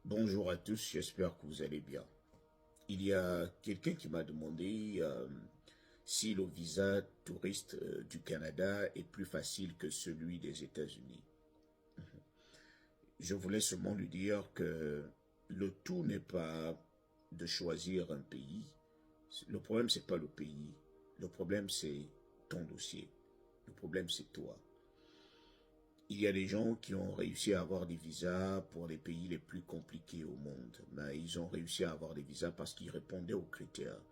Bonjour à tous, j'espère que vous allez bien. Il y a quelqu'un qui m'a demandé si le visa touriste du Canada est plus facile que celui des États-Unis. Je voulais seulement lui dire que le tout n'est pas de choisir un pays. Le problème, c'est pas le pays. Le problème, c'est ton dossier. Le problème, c'est toi. Il y a des gens qui ont réussi à avoir des visas pour les pays les plus compliqués au monde, mais ils ont réussi à avoir des visas parce qu'ils répondaient aux critères.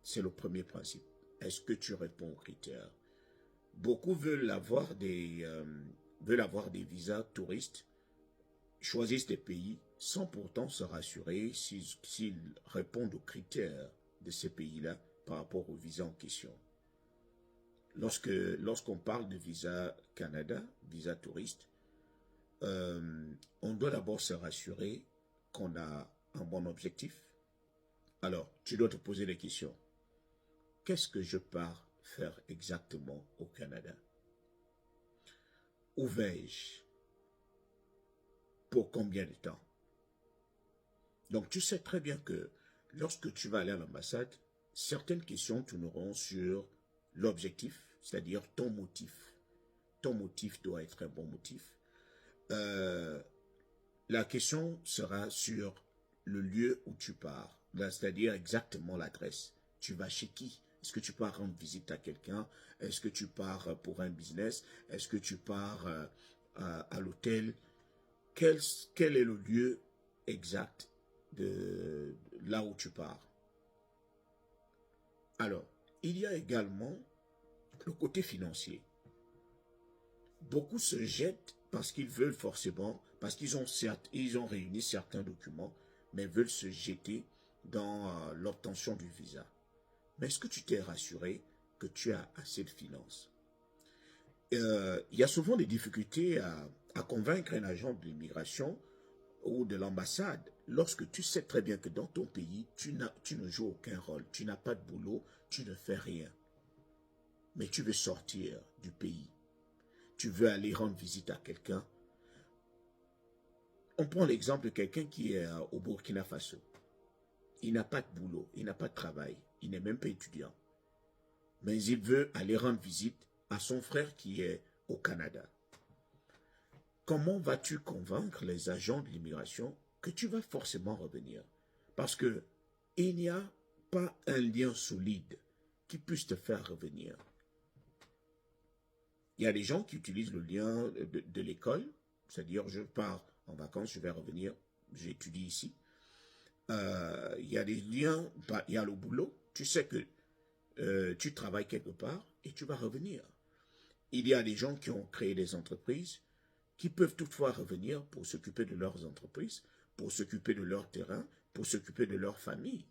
C'est le premier principe. Est-ce que tu réponds aux critères? Beaucoup veulent avoir des visas touristes, choisissent des pays sans pourtant se rassurer s'ils répondent aux critères de ces pays-là par rapport au visa en question. Lorsqu'on parle de visa Canada, visa touriste, on doit d'abord se rassurer qu'on a un bon objectif. Alors, tu dois te poser des questions. Qu'est-ce que je pars faire exactement au Canada? Où vais-je? Pour combien de temps? Donc, tu sais très bien que lorsque tu vas aller à l'ambassade, certaines questions tourneront sur l'objectif, c'est-à-dire ton motif. Ton motif doit être un bon motif. La question sera sur le lieu où tu pars, c'est-à-dire exactement l'adresse. Tu vas chez qui? Est-ce que tu pars rendre visite à quelqu'un? Est-ce que tu pars pour un business? Est-ce que tu pars à l'hôtel? Quel est le lieu exact de là où tu pars? Alors, il y a également le côté financier. Beaucoup se jettent parce qu'ils veulent forcément, parce ils ont réuni certains documents, mais veulent se jeter dans l'obtention du visa. Mais est-ce que tu t'es rassuré que tu as assez de finances? Il y a souvent des difficultés à convaincre un agent de l'immigration ou de l'ambassade lorsque tu sais très bien que dans ton pays, tu ne joues aucun rôle, tu n'as pas de boulot, tu ne fais rien. Mais tu veux sortir du pays. Tu veux aller rendre visite à quelqu'un. On prend l'exemple de quelqu'un qui est au Burkina Faso. Il n'a pas de boulot, il n'a pas de travail, il n'est même pas étudiant. Mais il veut aller rendre visite à son frère qui est au Canada. Comment vas-tu convaincre les agents de l'immigration que tu vas forcément revenir? Parce que il n'y a pas un lien solide qui puisse te faire revenir. Il y a des gens qui utilisent le lien de l'école, c'est-à-dire je pars en vacances, je vais revenir, j'étudie ici. Il y a des liens, il y a le boulot, tu sais que tu travailles quelque part et tu vas revenir. Il y a des gens qui ont créé des entreprises qui peuvent toutefois revenir pour s'occuper de leurs entreprises, pour s'occuper de leur terrain, pour s'occuper de leur famille.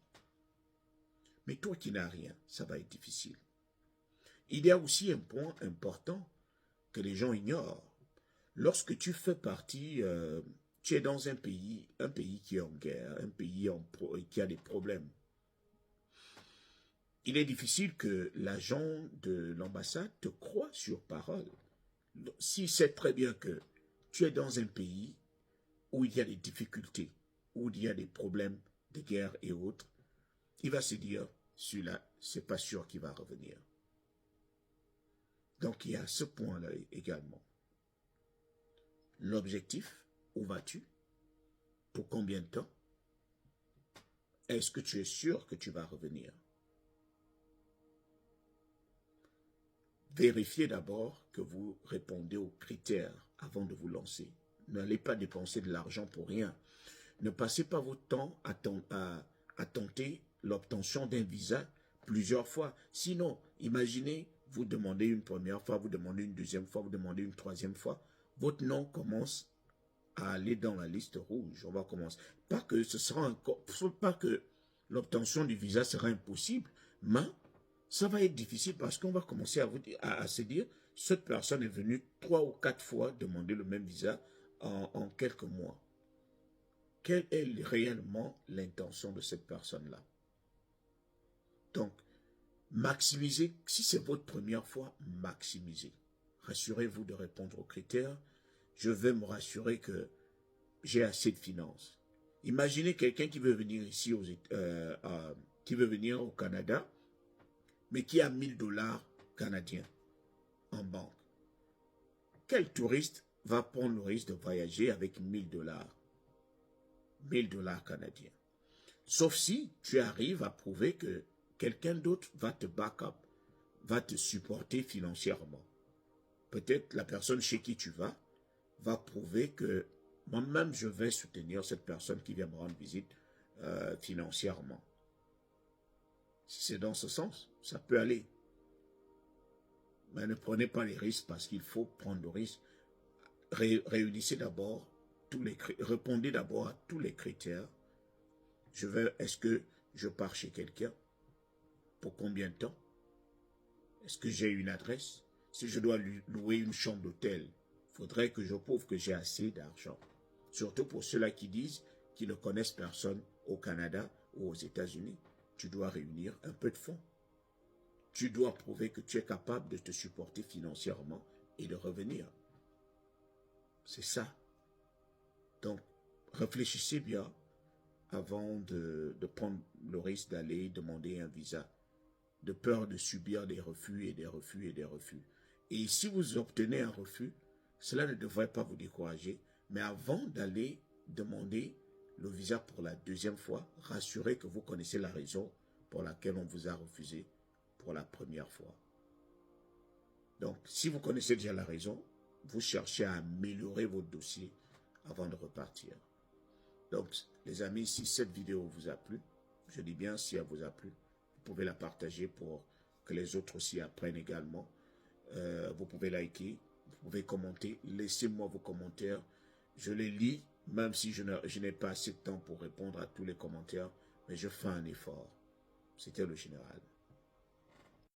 Mais toi qui n'as rien, ça va être difficile. Il y a aussi un point important que les gens ignorent. Lorsque tu fais partie, tu es dans un pays qui est en guerre, un pays qui a des problèmes. Il est difficile que l'agent de l'ambassade te croie sur parole. S'il sait très bien que tu es dans un pays où il y a des difficultés, où il y a des problèmes de guerre et autres, il va se dire, celui-là, c'est pas sûr qu'il va revenir. Donc il y a ce point-là également. L'objectif, où vas-tu? Pour combien de temps? Est-ce que tu es sûr que tu vas revenir? Vérifiez d'abord que vous répondez aux critères avant de vous lancer. N'allez pas dépenser de l'argent pour rien. Ne passez pas votre temps à tenter l'obtention d'un visa plusieurs fois. Sinon, imaginez, vous demandez une première fois, vous demandez une deuxième fois, vous demandez une troisième fois. Votre nom commence à aller dans la liste rouge. On va commencer. Pas que ce sera encore, pas que l'obtention du visa sera impossible, mais ça va être difficile parce qu'on va commencer à se dire, cette personne est venue 3 ou 4 fois demander le même visa en quelques mois. Quelle est réellement l'intention de cette personne-là? Donc, maximisez, si c'est votre première fois, maximisez. Rassurez-vous de répondre aux critères. Je vais me rassurer que j'ai assez de finances. Imaginez quelqu'un qui veut venir ici, qui veut venir au Canada, mais qui a 1000 dollars canadiens en banque. Quel touriste va prendre le risque de voyager avec 1000 dollars? 1000 dollars canadiens. Sauf si tu arrives à prouver que quelqu'un d'autre va te back up, va te supporter financièrement. Peut-être la personne chez qui tu vas prouver que moi-même je vais soutenir cette personne qui vient me rendre visite financièrement. Si c'est dans ce sens, ça peut aller. Mais ne prenez pas les risques parce qu'il faut prendre le risque. Réunissez d'abord répondez d'abord à tous les critères. Est-ce que je pars chez quelqu'un? Pour combien de temps? Est-ce que j'ai une adresse? Si je dois louer une chambre d'hôtel, il faudrait que je prouve que j'ai assez d'argent. Surtout pour ceux-là qui disent qu'ils ne connaissent personne au Canada ou aux États-Unis. Tu dois réunir un peu de fonds. Tu dois prouver que tu es capable de te supporter financièrement et de revenir. C'est ça. Donc, réfléchissez bien avant de prendre le risque d'aller demander un visa, de peur de subir des refus et des refus et des refus. Et si vous obtenez un refus, cela ne devrait pas vous décourager, mais avant d'aller demander le visa pour la deuxième fois, rassurez que vous connaissez la raison pour laquelle on vous a refusé pour la première fois. Donc, si vous connaissez déjà la raison, vous cherchez à améliorer votre dossier avant de repartir. Donc, les amis, si cette vidéo vous a plu, je dis bien si elle vous a plu, vous pouvez la partager pour que les autres aussi apprennent également. Vous pouvez liker, vous pouvez commenter, laissez-moi vos commentaires. Je les lis, même si je n'ai pas assez de temps pour répondre à tous les commentaires, mais je fais un effort. C'était le général.